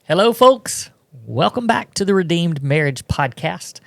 Hello, folks. Welcome back to the Redeemed Marriage Podcast.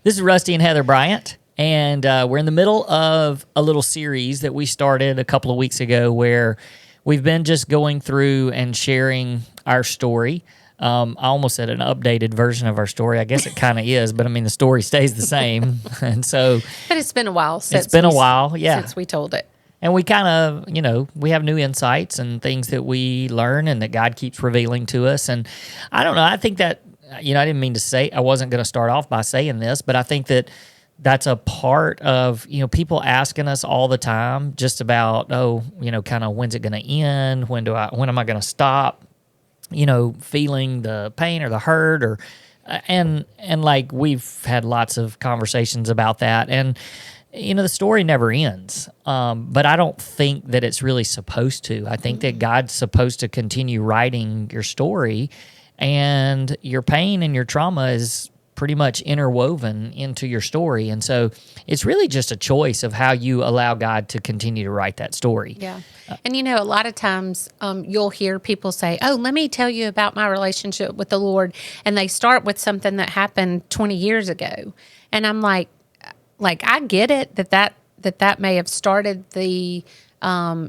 This is Rusty and Heather Bryant, and we're in the middle of a little series that we started a couple of weeks ago where we've been just going through and sharing our story. I almost said an updated version of our story. I guess it kind of is, but I mean, the story stays the same. And so, but it's been a while since since we told it. And we kind of, we have new insights and things that we learn and that God keeps revealing to us. And I don't know, I think that, I didn't mean to say, I wasn't going to start off by saying this, but I think that that's a part of, people asking us all the time just about, kind of when's it going to end? When am I going to stop, feeling the pain or the hurt or, and like we've had lots of conversations about that. And, the story never ends, but I don't think that it's really supposed to. I think that God's supposed to continue writing your story, and your pain and your trauma is pretty much interwoven into your story. And so it's really just a choice of how you allow God to continue to write that story. Yeah. And, a lot of times you'll hear people say, oh, let me tell you about my relationship with the Lord. And they start with something that happened 20 years ago. And I'm like, I get it that may have started the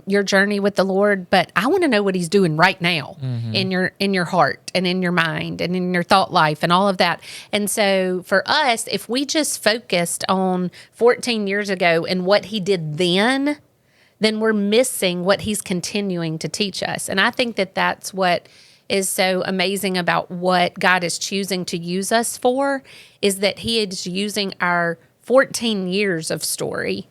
your journey with the Lord, but I want to know what He's doing right now in your heart and in your mind and in your thought life and all of that. And so for us, if we just focused on 14 years ago and what He did then we're missing what He's continuing to teach us. And I think that that's what is so amazing about what God is choosing to use us for, is that He is using our 14 years of story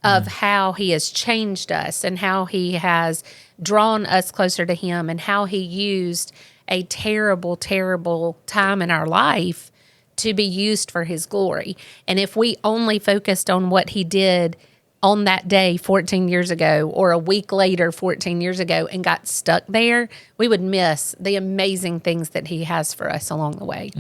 of how He has changed us and how He has drawn us closer to Him and how He used a terrible, terrible time in our life to be used for His glory. And if we only focused on what He did on that day 14 years ago or a week later 14 years ago and got stuck there, we would miss the amazing things that He has for us along the way.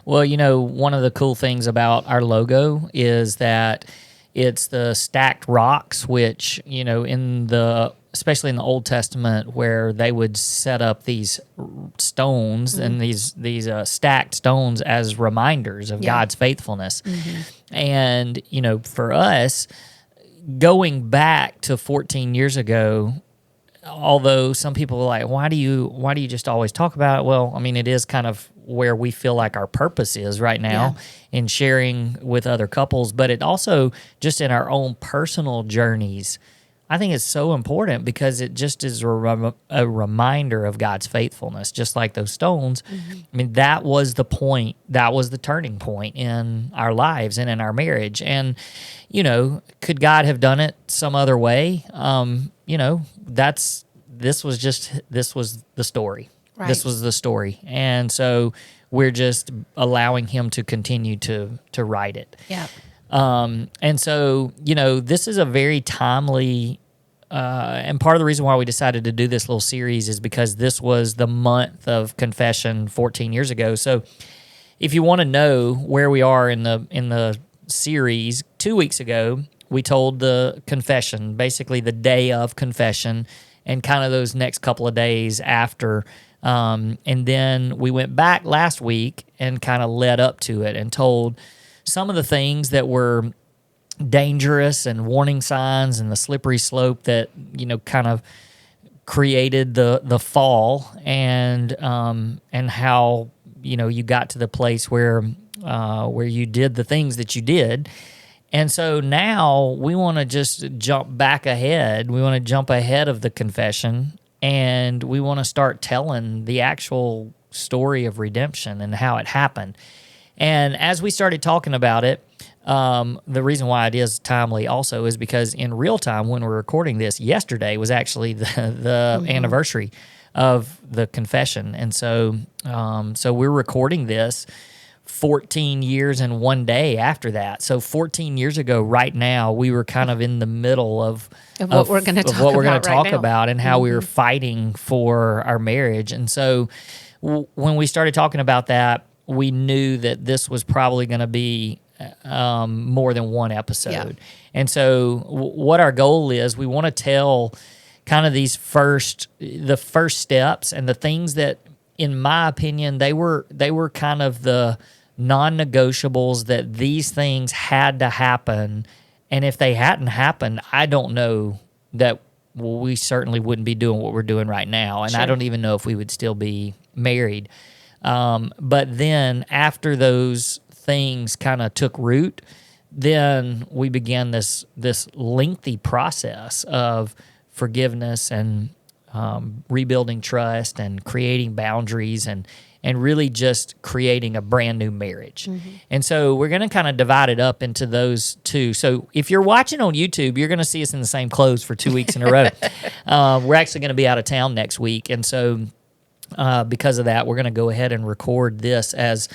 Well, one of the cool things about our logo is that it's the stacked rocks, which, especially in the Old Testament, where they would set up these stones and these stacked stones as reminders of God's faithfulness. And, for us, going back to 14 years ago, although some people are like, why do you just always talk about it? Well, it is kind of where we feel like our purpose is right now in sharing with other couples, but it also just in our own personal journeys, I think it's so important because it just is a reminder of God's faithfulness, just like those stones. That was the point. That was the turning point in our lives and in our marriage. And, could God have done it some other way? This was the story. Right. This was the story. And so we're just allowing Him to continue to write it. Yeah. And so, this is a very timely, and part of the reason why we decided to do this little series is because this was the month of confession 14 years ago. So if you want to know where we are in the series, 2 weeks ago, we told the confession, basically the day of confession and kind of those next couple of days after. And then we went back last week and kind of led up to it and told some of the things that were dangerous and warning signs and the slippery slope that, kind of created the fall and how, you got to the place where you did the things that you did. And so now we want to just jump back ahead. We want to jump ahead of the confession, and we want to start telling the actual story of redemption and how it happened. And as we started talking about it, the reason why it is timely also is because in real time, when we're recording this, yesterday was actually the anniversary of the confession. And so we're recording this 14 years and 1 day after that. So 14 years ago, right now, we were kind of in the middle of what we're going to talk about and how we were fighting for our marriage. And so when we started talking about that, we knew that this was probably going to be more than one episode. Yeah. And so what our goal is, we want to tell kind of the first steps and the things that in my opinion, they were kind of the non-negotiables that these things had to happen. And if they hadn't happened, I don't know that we certainly wouldn't be doing what we're doing right now. And I don't even know if we would still be married. But then after those things kind of took root, then we began this lengthy process of forgiveness and rebuilding trust and creating boundaries and really just creating a brand new marriage. Mm-hmm. And so we're going to kind of divide it up into those two. So if you're watching on YouTube, you're going to see us in the same clothes for 2 weeks in a row. We're actually going to be out of town next week. And so because of that, we're going to go ahead and record this as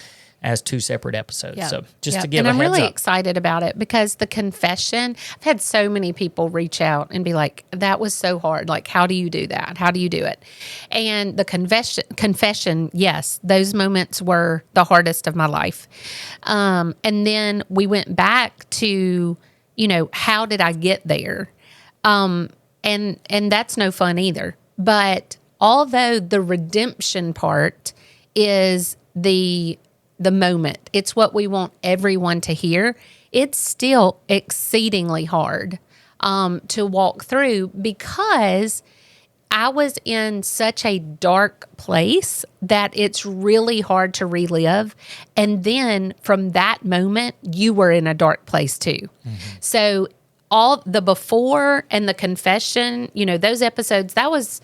two separate episodes. Yeah. So just to give and a I'm heads really up. excited about it because the confession, I've had so many people reach out and be like, that was so hard. Like, how do you do that? How do you do it? And the confession, yes, those moments were the hardest of my life. And then we went back to, how did I get there? And that's no fun either. But although the redemption part is the moment, it's what we want everyone to hear, it's still exceedingly hard to walk through because I was in such a dark place that it's really hard to relive. And then from that moment, you were in a dark place too. Mm-hmm. So all the before and the confession, those episodes, that was,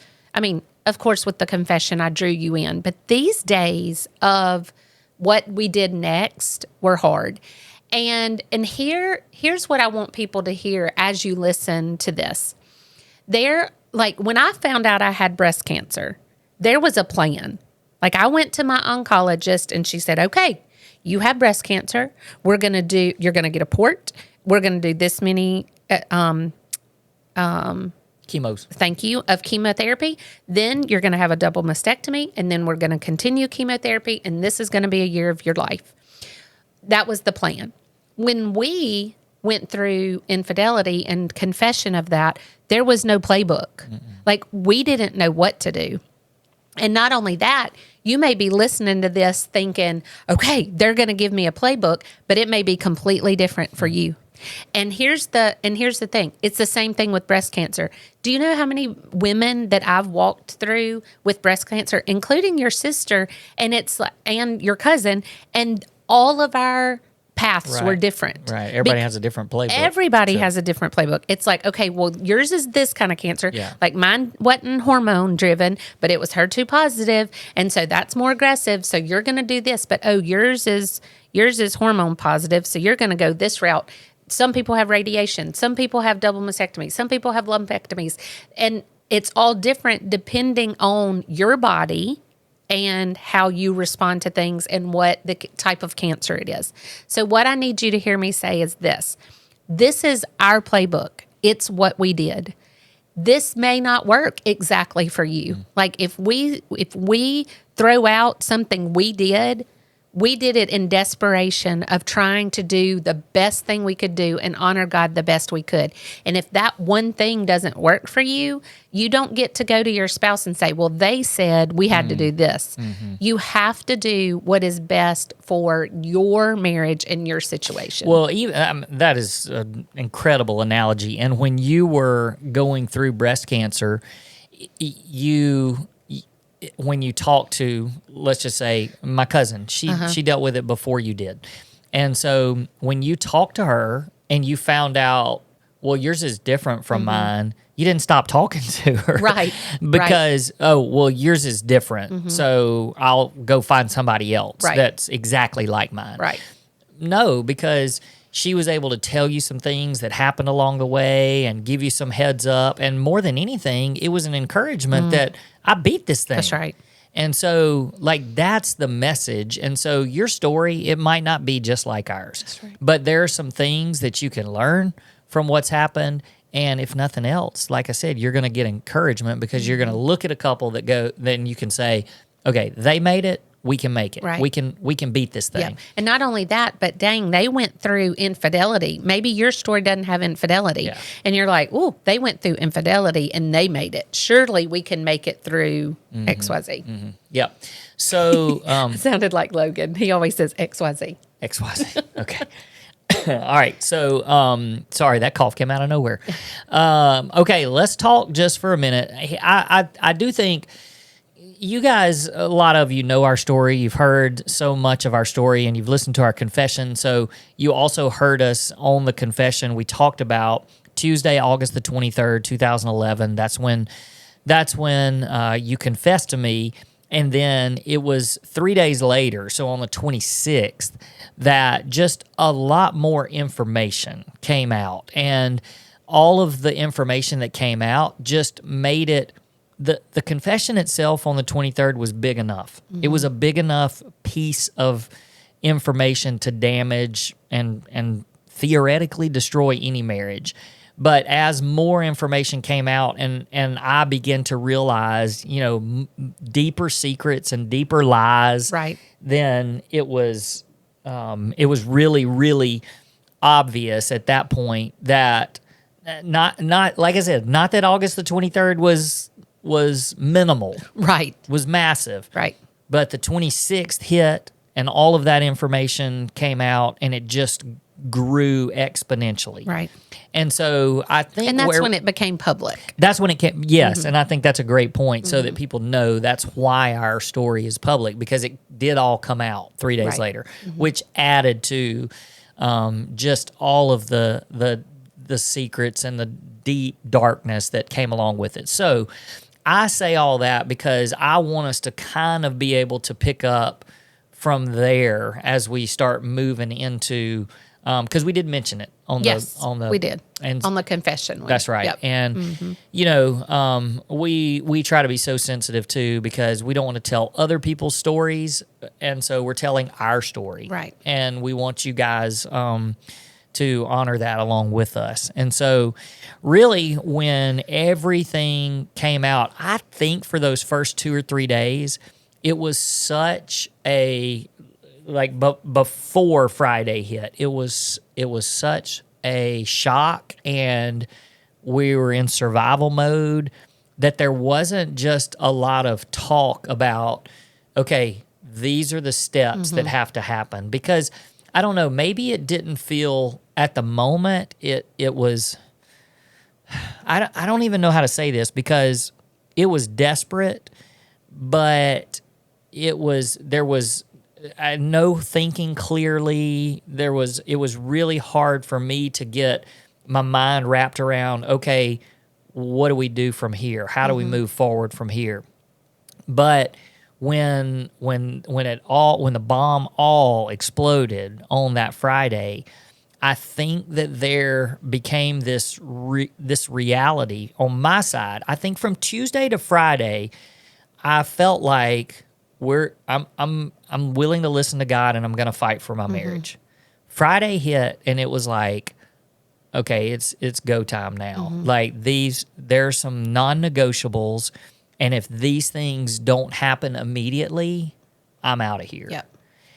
of course, with the confession, I drew you in. But these days of what we did next were hard. And here's what I want people to hear as you listen to this. When I found out I had breast cancer, there was a plan. Like, I went to my oncologist and she said, okay, you have breast cancer. You're going to get a port. We're going to do this many chemos. Thank you, of chemotherapy. Then you're going to have a double mastectomy, and then we're going to continue chemotherapy, and this is going to be a year of your life. That was the plan. When we went through infidelity and confession of that, there was no playbook. Mm-mm. Like, we didn't know what to do. And not only that, you may be listening to this thinking, okay, they're going to give me a playbook, but it may be completely different for you. And here's the thing. It's the same thing with breast cancer. Do you know how many women that I've walked through with breast cancer, including your sister and your cousin, and all of our paths were different. Right. Everybody has a different playbook. Everybody has a different playbook. It's like, okay, well, yours is this kind of cancer. Yeah. Like, mine wasn't hormone driven, but it was HER2 positive, and so that's more aggressive. So you're going to do this, but yours is hormone positive, so you're going to go this route. Some people have radiation. Some people have double mastectomies. Some people have lumpectomies. And it's all different depending on your body and how you respond to things and what the type of cancer it is. So what I need you to hear me say is this. This is our playbook. It's what we did. This may not work exactly for you. Like, if we throw out something we did it in desperation of trying to do the best thing we could do and honor God the best we could. And if that one thing doesn't work for you, you don't get to go to your spouse and say, well, they said we had to do this. Mm-hmm. You have to do what is best for your marriage and your situation. Well, that is an incredible analogy. And when you were going through breast cancer, when you talk to, let's just say, my cousin, she dealt with it before you did. And so when you talk to her and you found out, well, yours is different from mine, you didn't stop talking to her. Right. Because, yours is different. Mm-hmm. So I'll go find somebody else that's exactly like mine. Right. No, because she was able to tell you some things that happened along the way and give you some heads up. And more than anything, it was an encouragement that I beat this thing. That's right. And so, that's the message. And so your story, it might not be just like ours. That's right. But there are some things that you can learn from what's happened. And if nothing else, like I said, you're going to get encouragement because you're going to look at a couple then you can say, okay, they made it. we can make it. Right. We can beat this thing. Yeah. And not only that, but dang, they went through infidelity. Maybe your story doesn't have infidelity. Yeah. And you're like, oh, they went through infidelity and they made it. Surely we can make it through XYZ. Mm-hmm. Yep. So It sounded like Logan. He always says XYZ. XYZ. Okay. All right. So, sorry, that cough came out of nowhere. Okay, let's talk just for a minute. I do think you guys, a lot of you know our story. You've heard so much of our story, and you've listened to our confession. So you also heard us on the confession. We talked about Tuesday, August the 23rd, 2011. That's when you confessed to me. And then it was 3 days later, so on the 26th, that just a lot more information came out. And all of the information that came out just made it, the confession itself on the 23rd was big enough. It was a big enough piece of information to damage and theoretically destroy any marriage. But as more information came out and I began to realize, deeper secrets and deeper lies, Right. then it was really, really obvious at that point that not like I said, not that August the 23rd was minimal, Right. was massive, Right. but the 26th hit and all of that information came out and it just grew exponentially. Right. And so I think And that's when it became public. that's when it came. Yes, and I think that's a great point, so that people know that's why our story is public, because it did all come out 3 days Right. later, which added to just all of the secrets and the deep darkness that came along with it. So I say all that because I want us to kind of be able to pick up from there as we start moving into. Because we did mention it on We did. And On the confession one. that's right. Yep. And we try to be so sensitive too, because we don't want to tell other people's stories, and so we're telling our story. Right. And we want you guys to honor that along with us. And so really when everything came out, I think for those first 2 or 3 days, it was such a before Friday hit, it was such a shock, and we were in survival mode that there wasn't just a lot of talk about, okay, these are the steps that have to happen. Because I don't know, maybe it didn't feel at the moment, it was, I don't even know how to say this, because it was desperate, but there was no thinking clearly. It was really hard for me to get my mind wrapped around, okay, what do we do from here? How do we move forward from here? But when the bomb all exploded on that Friday, I think that there became this reality on my side. I think from Tuesday to Friday, I felt like I'm willing to listen to God, and I'm going to fight for my marriage. Friday hit, and it was like, okay, it's go time now. Like there's some non-negotiables, and if these things don't happen immediately, I'm out of here.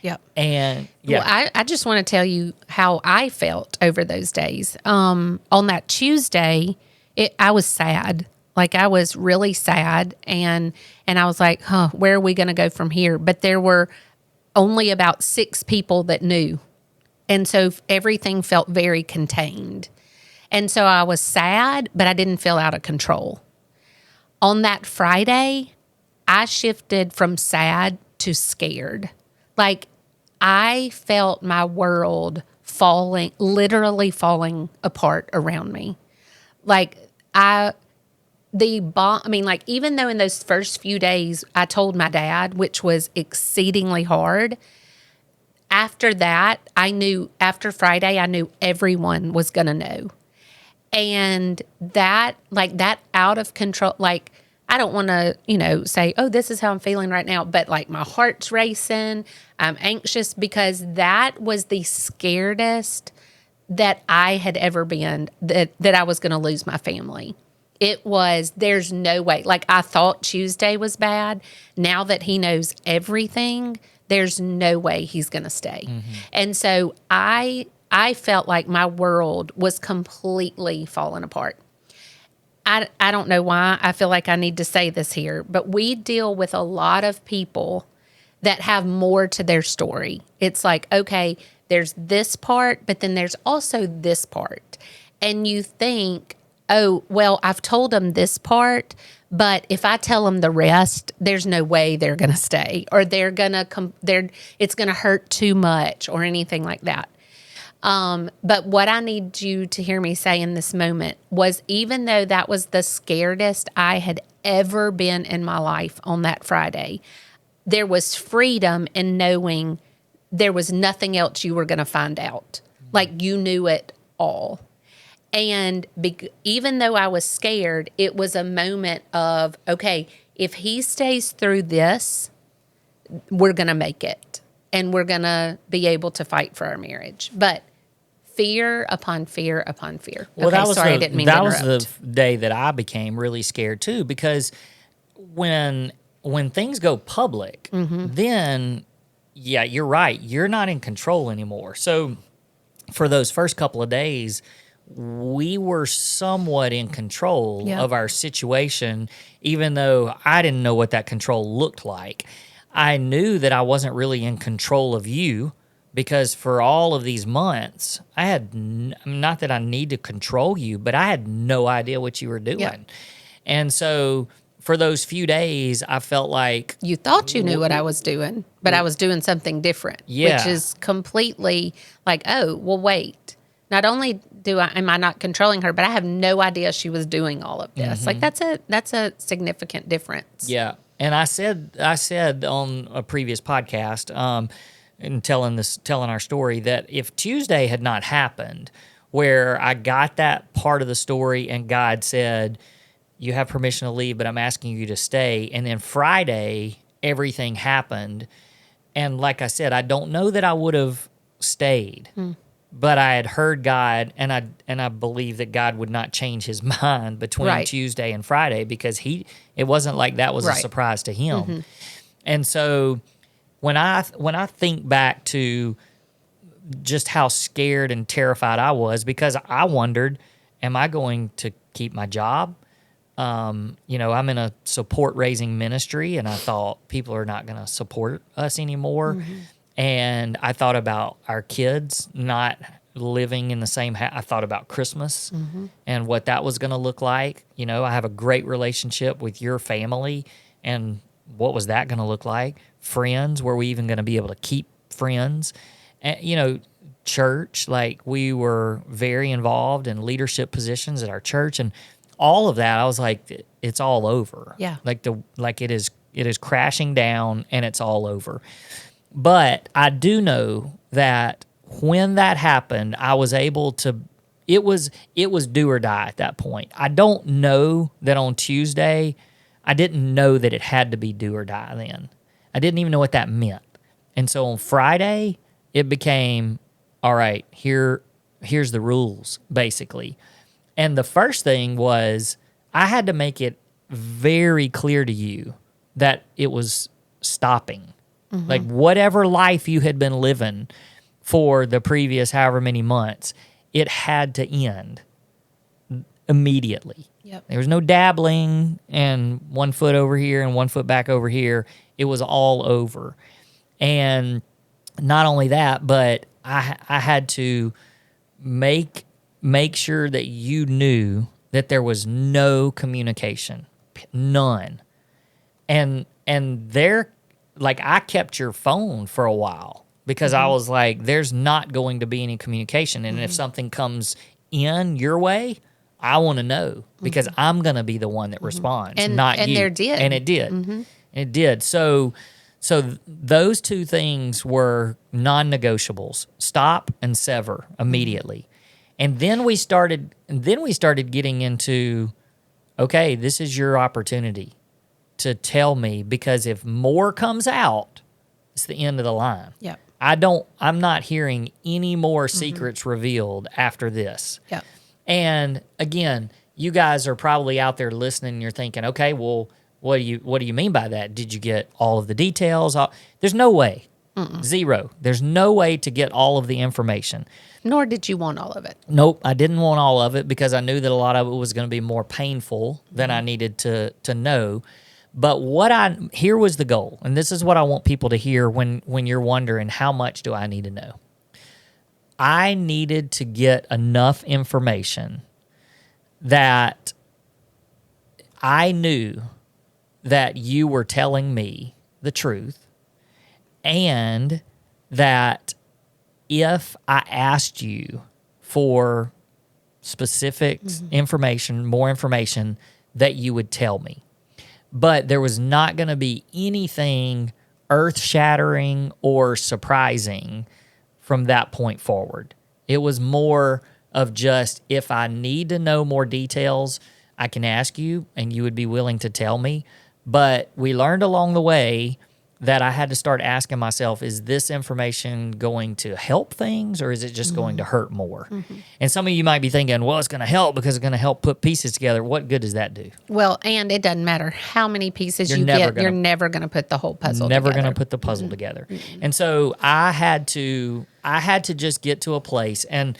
Yep. And yeah, Well, I just want to tell you how I felt over those days. On that Tuesday, I was sad. Like, I was really sad, and I was like, where are we going to go from here? But there were only about 6 people that knew. And so everything felt very contained. And so I was sad, but I didn't feel out of control. On that Friday, I shifted from sad to scared. Like, I felt my world literally falling apart around me. Like, even though in those first few days I told my dad, which was exceedingly hard, after that, after Friday, I knew everyone was going to know. And that out of control, like, I don't want to, say, oh, this is how I'm feeling right now. But like, my heart's racing. I'm anxious, because that was the scaredest that I had ever been, that I was going to lose my family. It was, there's no way. Like, I thought Tuesday was bad. Now that he knows everything, there's no way he's going to stay. And so I felt like my world was completely falling apart. I don't know why. I feel like I need to say this here, but we deal with a lot of people that have more to their story. It's like, okay, there's this part, but then there's also this part. And you think, oh, well, I've told them this part, but if I tell them the rest, there's no way they're going to stay, or it's going to hurt too much or anything like that. But what I need you to hear me say in this moment was, even though that was the scaredest I had ever been in my life on that Friday, there was freedom in knowing there was nothing else you were going to find out. Like, you knew it all. And even though I was scared, it was a moment of, okay, if he stays through this, we're going to make it. And we're going to be able to fight for our marriage. But fear upon fear upon fear. Well, okay, that was sorry, I didn't mean to interrupt. That was the day that I became really scared too, because when things go public, then, yeah, you're right. You're not in control anymore. So for those first couple of days, we were somewhat in control of our situation, even though I didn't know what that control looked like. I knew that I wasn't really in control of you, because for all of these months, I had not that I need to control you, but I had no idea what you were doing. Yep. And so for those few days, I felt like you thought you knew what I was doing, but I was doing something different, which is completely like, oh, well, wait. Not only am I not controlling her, but I have no idea she was doing all of this. Like, that's a significant difference. Yeah. And I said on a previous podcast, in telling our story, that if Tuesday had not happened, where I got that part of the story and God said, you have permission to leave, but I'm asking you to stay. And then Friday, everything happened. And like I said, I don't know that I would have stayed, but I had heard God, and I believe that God would not change his mind between Tuesday and Friday, because it wasn't like that was a surprise to him. And so when I think back to just how scared and terrified I was, because I wondered, am I going to keep my job? I'm in a support raising ministry, and I thought people are not going to support us anymore. And I thought about our kids not living in the same house. I thought about Christmas and what that was going to look like. I have a great relationship with your family, and what was that going to look like? Friends, were we even going to be able to keep friends? And, church, like, we were very involved in leadership positions at our church, and all of that, I was like, it's all over. Yeah. Like it is crashing down, and it's all over. But I do know that when that happened, I was able to, it was do or die at that point. I don't know that on Tuesday, I didn't know that it had to be do or die then. I didn't even know what that meant. And so on Friday, it became, all right, here's the rules, basically. And the first thing was, I had to make it very clear to you that it was stopping. Like, whatever life you had been living for the previous however many months, it had to end immediately. Yep. There was no dabbling and 1 foot over here and 1 foot back over here. It was all over. And not only that, but I had to make sure that you knew that there was no communication, none. And there, like, I kept your phone for a while, because I was like, there's not going to be any communication. And if something comes in your way, I want to know, because I'm going to be the one that responds, not you. And there did. And it did. It did. So those two things were non-negotiables: stop and sever immediately. And then we started getting into, okay, this is your opportunity to tell me, because if more comes out, it's the end of the line. Yep. I'm not hearing any more secrets revealed after this. Yep. And again, you guys are probably out there listening and you're thinking, okay, well, what do you mean by that? Did you get all of the details? There's no way. Zero. There's no way to get all of the information. Nor did you want all of it. Nope, I didn't want all of it because I knew that a lot of it was going to be more painful than I needed to know. But here was the goal, and this is what I want people to hear when you're wondering, how much do I need to know? I needed to get enough information that I knew that you were telling me the truth, and that if I asked you for specific information, more information, that you would tell me. But there was not going to be anything earth-shattering or surprising from that point forward. It was more of just, if I need to know more details, I can ask you and you would be willing to tell me. But we learned along the way that I had to start asking myself, is this information going to help things, or is it just going to hurt more? And some of you might be thinking, well, it's going to help because it's going to help put pieces together. What good does that do? Well, and it doesn't matter how many pieces you get, you're never going to put the whole puzzle together. Never going to put the puzzle together. And so I had to just get to a place, and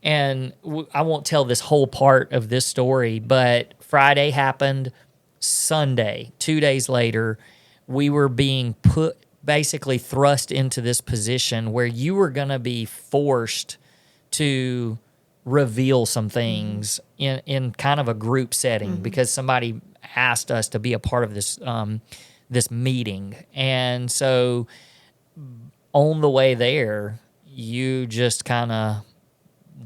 I won't tell this whole part of this story, but Friday happened. Sunday, 2 days later, we were being basically thrust into this position where you were going to be forced to reveal some things in kind of a group setting because somebody asked us to be a part of this this meeting. And so on the way there, you just kind of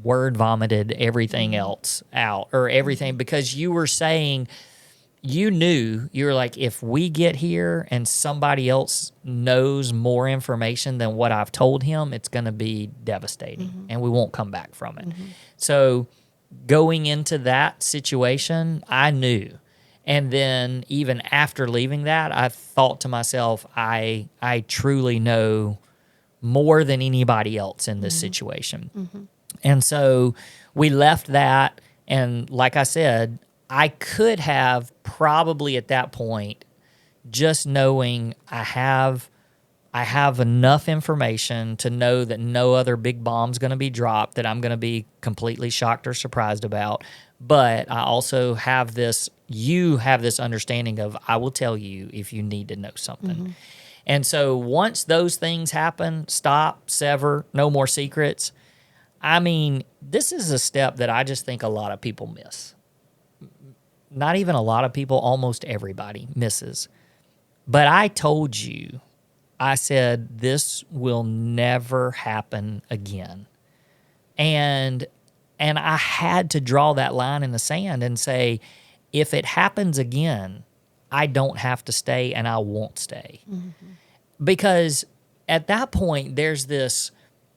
word vomited everything else out, or everything, because you were saying, you were like, if we get here and somebody else knows more information than what I've told him, it's going to be devastating and we won't come back from it. So going into that situation, I knew. And then even after leaving that, I thought to myself, I truly know more than anybody else in this situation. And so we left that. And like I said, I could have probably at that point, just knowing I have enough information to know that no other big bomb's going to be dropped that I'm going to be completely shocked or surprised about. But I also have you have this understanding of, I will tell you if you need to know something. And so once those things happen, stop, sever, no more secrets. I mean, this is a step that I just think a lot of people miss. Not even a lot of people, almost everybody misses. But I told you, I said, this will never happen again. And I had to draw that line in the sand and say, if it happens again, I don't have to stay and I won't stay. Because at that point, there's this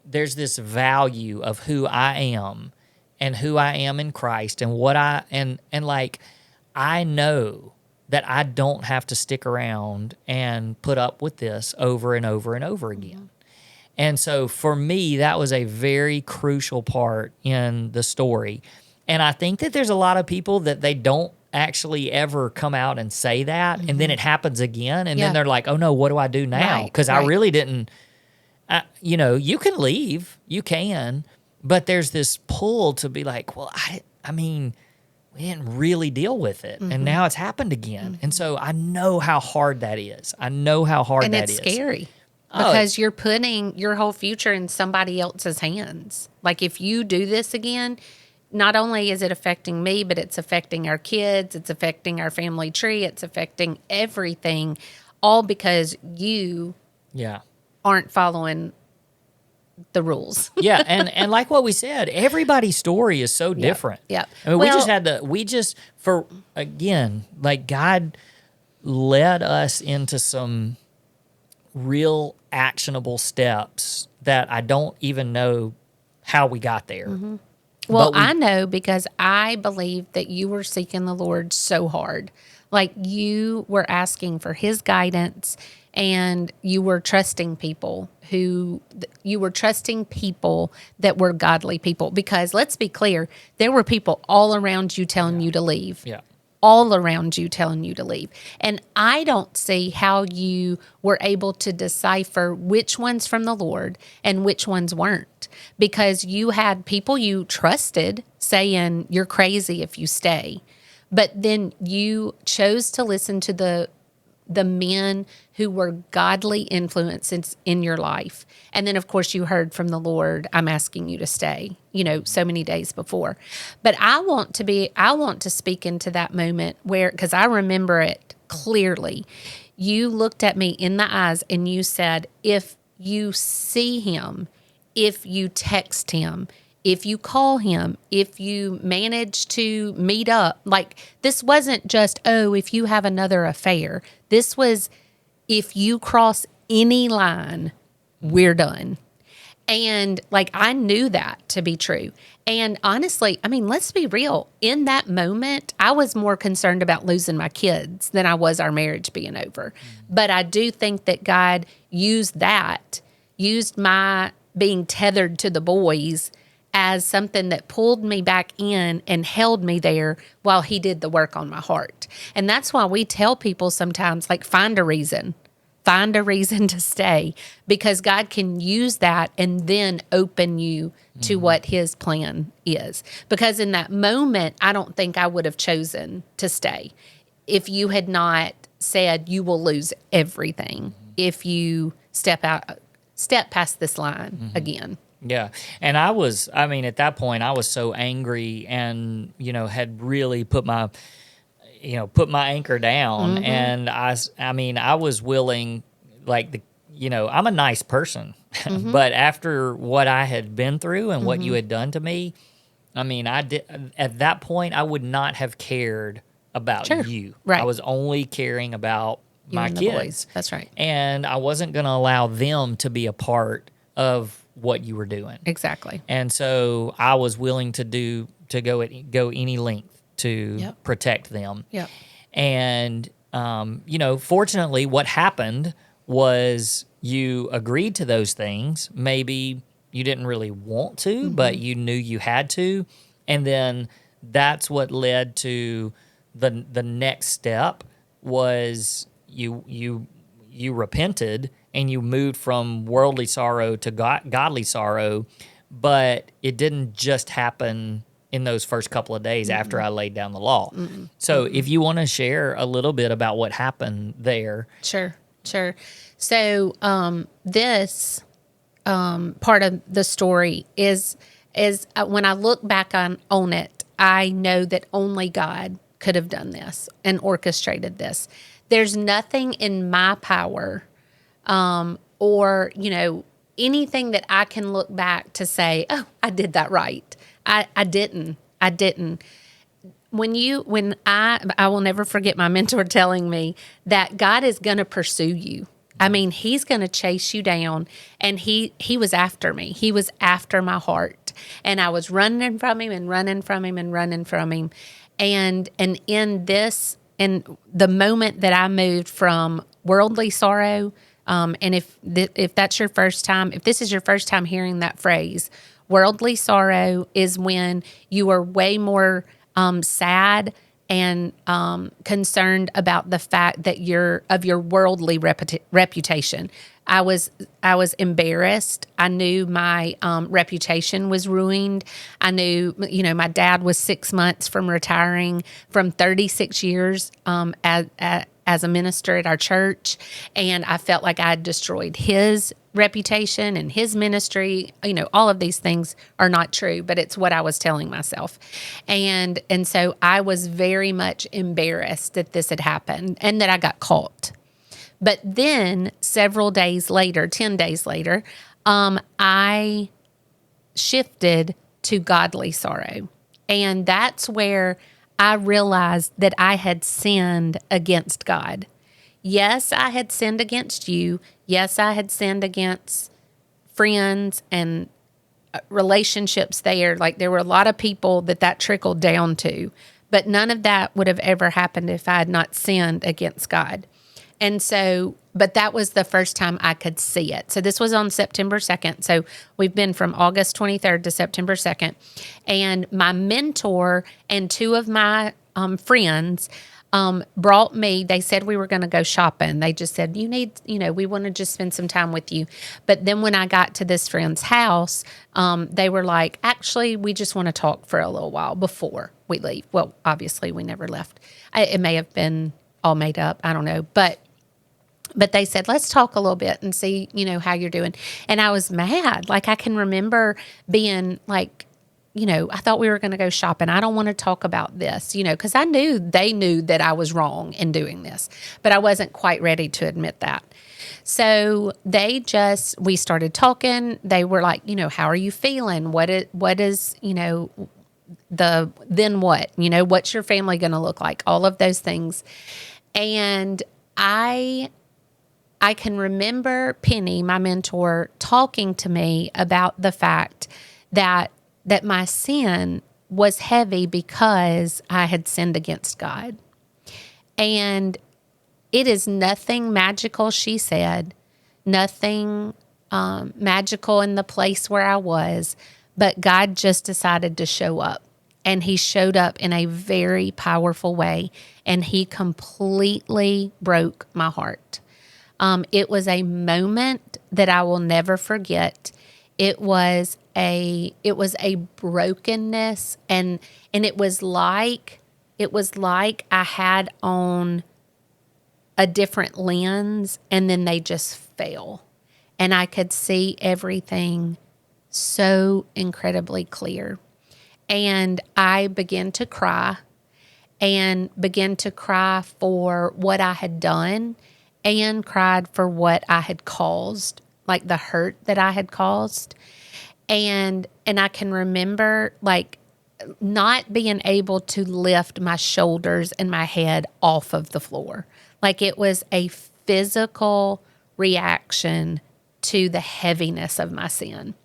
value of who I am and who I am in Christ and what I know that I don't have to stick around and put up with this over and over and over again. And so for me, that was a very crucial part in the story. And I think that there's a lot of people that they don't actually ever come out and say that. And then it happens again. And then they're like, oh no, what do I do now? Because I really didn't, you can leave, you can, but there's this pull to be like, well, I mean, we didn't really deal with it. And now it's happened again. And so I know how hard that is. And it's scary because you're putting your whole future in somebody else's hands. Like, if you do this again, not only is it affecting me, but it's affecting our kids. It's affecting our family tree. It's affecting everything, all because you aren't following the rules. And like what we said, everybody's story is so different. I mean, God led us into some real actionable steps that I don't even know how we got there. Well, I know because I believe that you were seeking the Lord so hard. Like, you were asking for his guidance and you were trusting people that were godly people. Because let's be clear, there were people all around you telling you to leave. Yeah. All around you telling you to leave. And I don't see how you were able to decipher which ones from the Lord and which ones weren't, because you had people you trusted saying you're crazy if you stay. But then you chose to listen to the men who were godly influences in your life. And then, of course, you heard from the Lord, I'm asking you to stay, so many days before. But I want to speak into that moment where, because I remember it clearly, you looked at me in the eyes and you said, if you see him, if you text him, if you call him, if you manage to meet up, like this wasn't just, if you have another affair. This was, if you cross any line, we're done. And like, I knew that to be true. And honestly, I mean, let's be real. In that moment, I was more concerned about losing my kids than I was our marriage being over. But I do think that God used my being tethered to the boys as something that pulled me back in and held me there while he did the work on my heart. And that's why we tell people sometimes, like, find a reason to stay, because God can use that and then open you to what his plan is. Because in that moment, I don't think I would have chosen to stay if you had not said you will lose everything if you step past this line again. Yeah. And at that point, I was so angry and, had really put my anchor down. And I was willing, I'm a nice person, but after what I had been through and what you had done to me, at that point, I would not have cared about you. Right. I was only caring about my kids. Boys. That's right. And I wasn't going to allow them to be a part of what you were doing. Exactly. And so I was willing to go any length to protect them. Yeah. And fortunately, what happened was you agreed to those things. Maybe you didn't really want to, but you knew you had to. And then that's what led to the next step was you repented and you moved from worldly sorrow to godly sorrow, but it didn't just happen in those first couple of days after I laid down the law. So if you want to share a little bit about what happened there. Sure. So this part of the story is when I look back on it, I know that only God could have done this and orchestrated this. There's nothing in my power or anything that I can look back to say, oh, I did that right. I didn't. When I will never forget my mentor telling me that God is going to pursue you. I mean, he's going to chase you down, and he was after me. He was after my heart, and I was running from him and running from him and running from him. And in the moment that I moved from worldly sorrow, and if that's your first time, if this is your first time hearing that phrase, worldly sorrow is when you are way more sad and concerned about the fact that your worldly reputation. I was embarrassed. I knew my reputation was ruined. I knew, my dad was 6 months from retiring from 36 years as a minister at our church, and I felt like I had destroyed his reputation and his ministry. All of these things are not true, but it's what I was telling myself. And so I was very much embarrassed that this had happened and that I got caught. But then several days later, 10 days later, I shifted to godly sorrow. And that's where I realized that I had sinned against God. Yes, I had sinned against you. Yes, I had sinned against friends and relationships there. Like, there were a lot of people that trickled down to. But none of that would have ever happened if I had not sinned against God. And so, but that was the first time I could see it. So this was on September 2nd. So we've been from August 23rd to September 2nd. And my mentor and two of my friends brought me, they said we were going to go shopping. They just said, we want to just spend some time with you. But then when I got to this friend's house, they were like, actually, we just want to talk for a little while before we leave. Well, obviously we never left. It may have been all made up. I don't know. But they said, let's talk a little bit and see, how you're doing. And I was mad. Like, I can remember being like, I thought we were going to go shopping. I don't want to talk about this, because I knew they knew that I was wrong in doing this, but I wasn't quite ready to admit that. So we started talking. They were like, how are you feeling? What is, then what, what's your family going to look like? All of those things. And I can remember Penny, my mentor, talking to me about the fact that my sin was heavy because I had sinned against God. And it is nothing magical, she said, nothing magical in the place where I was, but God just decided to show up. And he showed up in a very powerful way, and he completely broke my heart. It was a moment that I will never forget. It was a brokenness, and it was like I had on a different lens, and then they just fell, and I could see everything so incredibly clear. And I began to cry, for what I had done, and cried for what I had caused, like the hurt that I had caused. And I can remember like not being able to lift my shoulders and my head off of the floor. Like it was a physical reaction to the heaviness of my sin.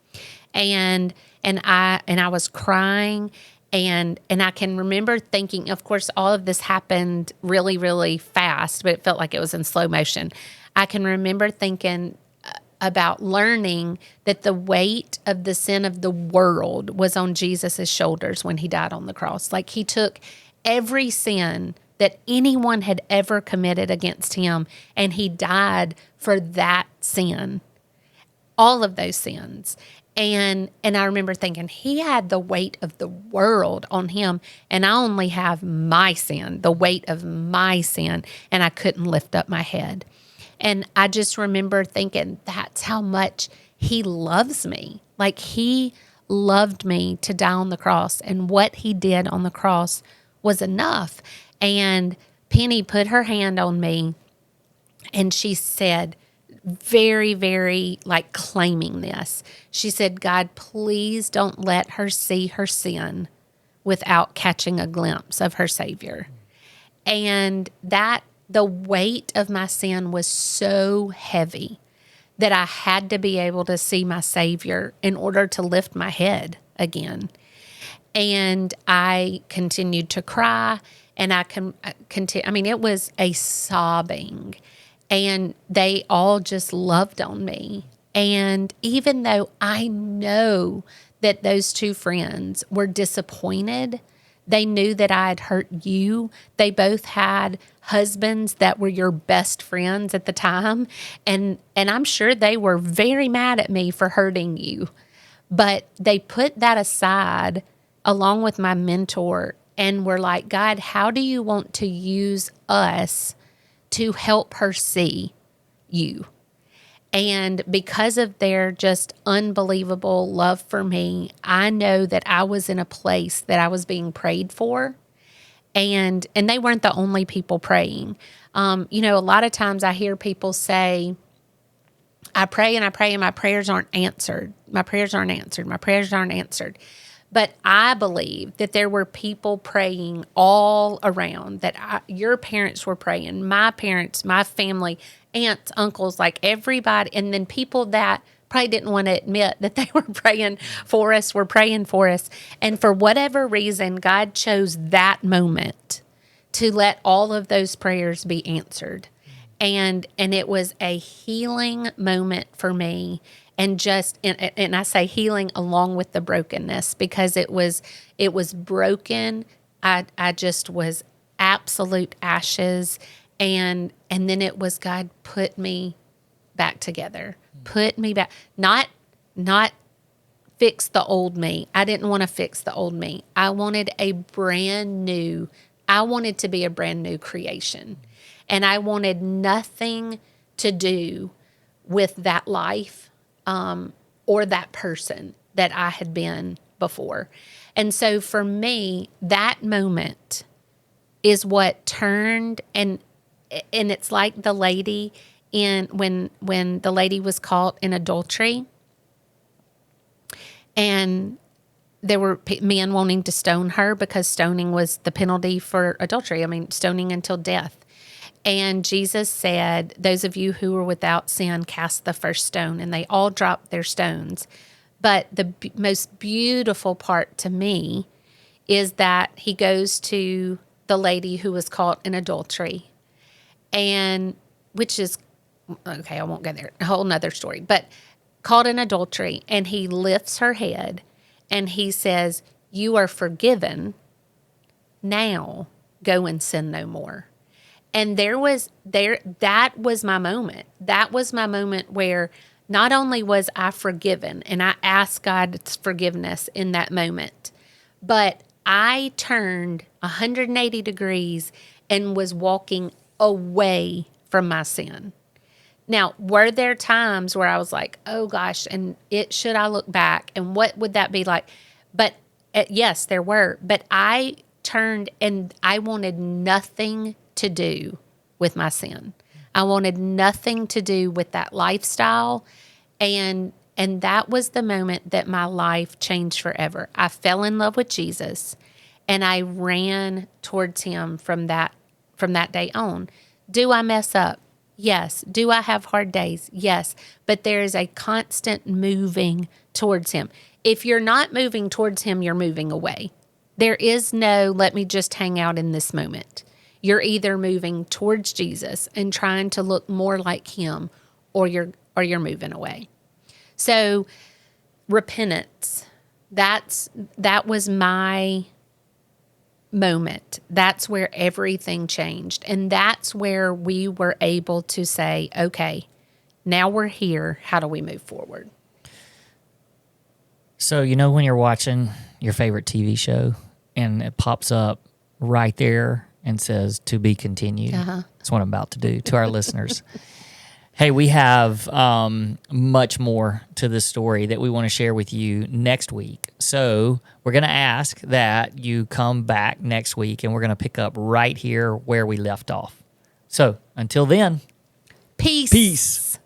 And I was crying, and I can remember thinking, of course, all of this happened really, really fast, but it felt like it was in slow motion. I can remember thinking about learning that the weight of the sin of the world was on Jesus' shoulders when he died on the cross. Like he took every sin that anyone had ever committed against him, and he died for that sin, all of those sins. And I remember thinking, he had the weight of the world on him, and I only have my sin, the weight of my sin, and I couldn't lift up my head. And I just remember thinking, that's how much he loves me. Like he loved me to die on the cross, and what he did on the cross was enough. And Penny put her hand on me, and she said, very, very like claiming this. She said, God, please don't let her see her sin without catching a glimpse of her Savior. And that the weight of my sin was so heavy that I had to be able to see my Savior in order to lift my head again. And I continued to cry, and it was a sobbing. And they all just loved on me. And even though I know that those two friends were disappointed, they knew that I had hurt you. They both had husbands that were your best friends at the time. And I'm sure they were very mad at me for hurting you. But they put that aside along with my mentor and were like, God, how do you want to use us to help her see you? And because of their just unbelievable love for me, I know that I was in a place that I was being prayed for. And they weren't the only people praying. A lot of times I hear people say, I pray and I pray and my prayers aren't answered. My prayers aren't answered. My prayers aren't answered. But I believe that there were people praying all around, that your parents were praying, my parents, my family, aunts, uncles, like everybody. And then people that probably didn't want to admit that they were praying for us were praying for us. And for whatever reason, God chose that moment to let all of those prayers be answered. and it was a healing moment for me. And I say healing along with the brokenness, because it was broken. I just was absolute ashes, and then it was God put me back together, put me back, not fix the old me. I didn't want to fix the old me. I wanted to be a brand new creation. And I wanted nothing to do with that life or that person that I had been before. And so for me, that moment is what turned, and it's like the lady when the lady was caught in adultery, and there were men wanting to stone her because stoning was the penalty for adultery. I mean, stoning until death. And Jesus said, those of you who are without sin, cast the first stone. And they all dropped their stones. But the most beautiful part to me is that he goes to the lady who was caught in adultery, and which is, okay, I won't go there, a whole nother story, but caught in adultery, and he lifts her head and he says, you are forgiven. Now go and sin no more. And that was my moment. That was my moment where not only was I forgiven, and I asked God's forgiveness in that moment, but I turned 180 degrees and was walking away from my sin. Now, were there times where I was like, oh gosh, and should I look back and what would that be like? But yes, there were. But I turned and I wanted nothing to do with my sin. I wanted nothing to do with that lifestyle. And that was the moment that my life changed forever. I fell in love with Jesus, and I ran towards him from that day on. Do I mess up? Yes. Do I have hard days? Yes. But there is a constant moving towards him. If you're not moving towards him, you're moving away. There is no, let me just hang out in this moment. You're either moving towards Jesus and trying to look more like him, or you're moving away. So repentance, that was my moment. That's where everything changed. And that's where we were able to say, okay, now we're here. How do we move forward? So, when you're watching your favorite TV show and it pops up right there and says to be continued, That's what I'm about to do to our listeners. Hey, we have much more to this story that we want to share with you next week. So we're going to ask that you come back next week, and we're going to pick up right here where we left off. So until then, peace. Peace.